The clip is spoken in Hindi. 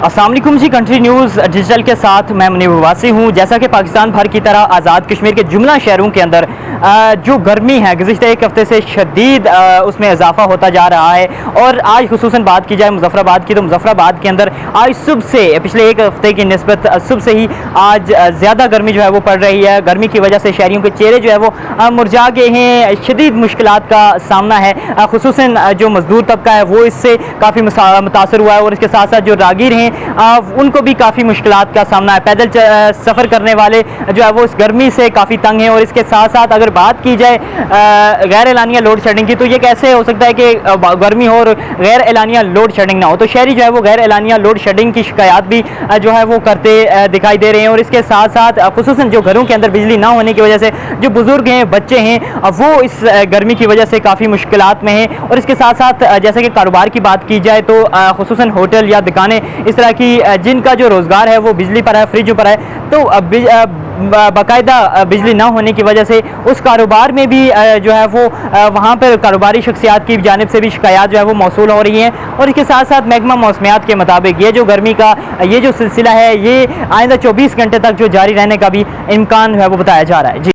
अस्सलाम वालेकुम जी। कंट्री न्यूज़ डिजिटल के साथ मैं मुनीब वासी हूँ। जैसा कि पाकिस्तान भर की तरह आज़ाद कश्मीर के जुमला शहरों के अंदर जो गर्मी है गुज़िश्ता एक हफ़्ते से शदीद उसमें इजाफा होता जा रहा है। और आज खुसूसन बात की जाए मुज़फ़्फ़राबाद की, तो मुज़फ़्फ़राबाद के अंदर आज सुबह से पिछले एक हफ़्ते की निस्बत सुबह से ही आज ज़्यादा गर्मी जो है वो पड़ रही है। गर्मी की वजह से शहरियों के चेहरे जो है वो मुरझा गए हैं, शदीद मुश्किलात का सामना है। खुसूसन जो मज़दूर तबका है वो इससे काफ़ी मुतासर हुआ है और इसके साथ साथ जो रागीर हैं उनको भी काफ़ी मुश्किलात का सामना है। पैदल सफ़र करने वाले जो है वो इस गर्मी से काफ़ी तंग हैं। और इसके साथ साथ अगर बात की जाए गैर एलानिया लोड शेडिंग की, तो ये कैसे हो सकता है कि गर्मी हो और गैर एलानिया लोड शेडिंग ना हो। तो शहरी जो है वो गैर एलानिया लोड शेडिंग की शिकायत भी जो है वो करते दिखाई दे रहे हैं। और इसके साथ साथ खुसूसन जो घरों के अंदर बिजली ना होने की वजह से जो बुज़ुर्ग हैं, बच्चे हैं, वो इस गर्मी की वजह से काफ़ी मुश्किलात में हैं। और इसके साथ साथ जैसे कि कारोबार की बात की जाए तो खुसूसन होटल या दुकानें इस तरह की जिनका जो रोज़गार है वो बिजली पर है, फ्रिज पर है, तो बाकायदा बिजली ना होने की वजह से उस कारोबार में भी जो है वो वहाँ पर कारोबारी शख्सियात की जानिब से भी शिकायत जो है वो मौसूल हो रही हैं। और इसके साथ साथ महकमा मौसमियात के मुताबिक ये जो गर्मी का ये जो सिलसिला है ये आइंदा 24 घंटे तक जो जारी रहने का भी इम्कान है वो बताया जा रहा है। जी।